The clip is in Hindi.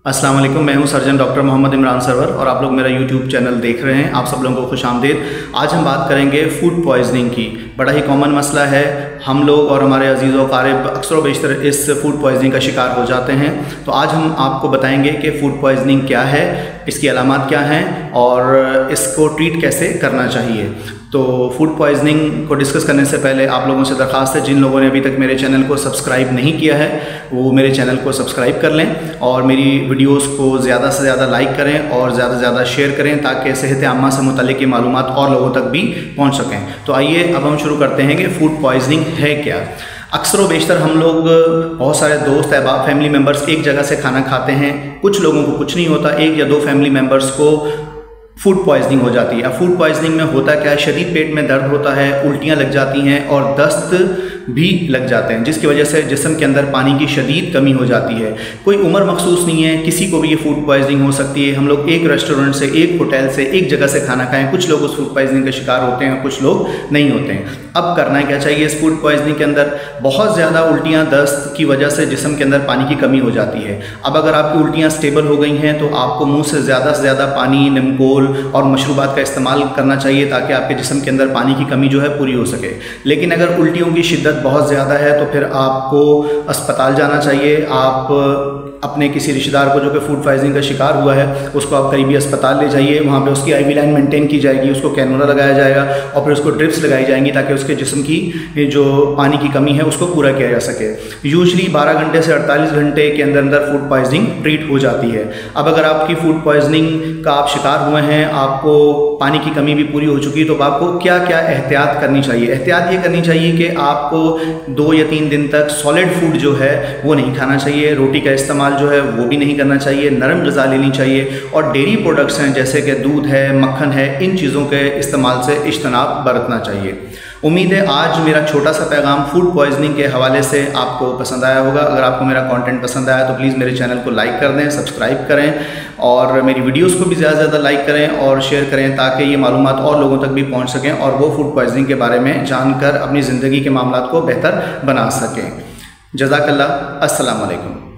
अस्सलाम वालेकुम, मैं हूं सर्जन डॉक्टर मोहम्मद इमरान सरवर और आप लोग मेरा यूट्यूब चैनल देख रहे हैं। आप सब लोगों को खुशामदीद। आज हम बात करेंगे फूड पॉइजनिंग की। बड़ा ही कॉमन मसला है, हम लोग और हमारे अजीज़ व क़ारिब अक्सर बेशतर इस फूड पॉइजनिंग का शिकार हो जाते हैं। तो आज हम आपको बताएंगे कि फ़ूड पॉइजनिंग क्या है, इसकी अलामात क्या हैं और इसको ट्रीट कैसे करना चाहिए। तो फूड पॉइजनिंग को डिस्कस करने से पहले आप लोगों से दरख्वास्त है, जिन लोगों ने अभी तक मेरे चैनल को सब्सक्राइब नहीं किया है वो मेरे चैनल को सब्सक्राइब कर लें और मेरी वीडियोस को ज़्यादा से ज़्यादा लाइक करें और ज़्यादा से ज़्यादा शेयर करें ताकि सेहत आम्मा से मुतल्लिक़ की मालूमात और लोगों तक भी पहुँच सकें। तो आइए अब हम शुरू करते हैं कि फ़ूड पॉइजनिंग है क्या। अक्सर व बेशतर हम लोग बहुत सारे दोस्त अहबाब फैमिली मेम्बर्स एक जगह से खाना खाते हैं। कुछ लोगों को कुछ नहीं होता, एक या दो फैमिली मेम्बर्स को फूड पॉइजनिंग हो जाती है। अब फूड पॉइजनिंग में होता क्या है, शदीद पेट में दर्द होता है, उल्टियाँ लग जाती हैं और दस्त भी लग जाते हैं, जिसकी वजह से जिस्म के अंदर पानी की शदीद कमी हो जाती है। कोई उम्र मखसूस नहीं है, किसी को भी ये फूड पॉइजनिंग हो सकती है। हम लोग एक रेस्टोरेंट से, एक होटल से, एक जगह से खाना खाएं, कुछ लोग उस फूड पॉइजनिंग का शिकार होते हैं, कुछ लोग नहीं होते हैं। अब करना क्या चाहिए इस फूड पॉइजनिंग के अंदर? बहुत ज़्यादा उल्टियाँ दस्त की वजह से जिस्म के अंदर पानी की कमी हो जाती है। अब अगर आपकी उल्टियाँ स्टेबल हो गई हैं तो आपको मुँह से ज़्यादा पानी, नमकोल और मशरूबात का इस्तेमाल करना चाहिए ताकि आपके जिस्म के अंदर पानी की कमी जो है पूरी हो सके। लेकिन अगर उल्टियों की शिद्दत बहुत ज़्यादा है तो फिर आपको अस्पताल जाना चाहिए। आप अपने किसी रिश्तेदार को जो कि फूड पॉइजनिंग का शिकार हुआ है उसको आप करीबी अस्पताल ले जाइए, वहाँ पे उसकी IV लाइन मेंटेन की जाएगी, उसको कैनुला लगाया जाएगा और फिर उसको ड्रिप्स लगाई जाएंगी ताकि उसके जिस्म की जो पानी की कमी है उसको पूरा किया जा सके। यूजुअली 12 घंटे से 48 घंटे के अंदर अंदर फूड पॉइजनिंग ट्रीट हो जाती है। अब अगर आपकी फूड पॉइजनिंग का आप शिकार हुए हैं, आपको पानी की कमी भी पूरी हो चुकी है, तो आपको क्या क्या एहतियात करनी चाहिए? एहतियात ये करनी चाहिए कि आपको 2 या 3 दिन तक सॉलिड फूड जो है वो नहीं खाना चाहिए, रोटी का इस्तेमाल जो है वो भी नहीं करना चाहिए, नरम ग़िज़ा लेनी चाहिए और डेयरी प्रोडक्ट्स हैं जैसे कि दूध है, मक्खन है, इन चीज़ों के इस्तेमाल से इज्तनाब बरतना चाहिए। उम्मीद है आज मेरा छोटा सा पैगाम फूड पॉइजनिंग के हवाले से आपको पसंद आया होगा। अगर आपको मेरा कंटेंट पसंद आया तो प्लीज़ मेरे चैनल को लाइक कर दें, सब्सक्राइब करें और मेरी वीडियोस को भी ज़्यादा से ज़्यादा लाइक करें और शेयर करें ताकि ये मालूमात और लोगों तक भी पहुंच सकें और वो फूड पॉइजनिंग के बारे में जानकर अपनी ज़िंदगी के मामलात को बेहतर बना सकें। जज़ाकल्लाह। अस्सलाम वालेकुम।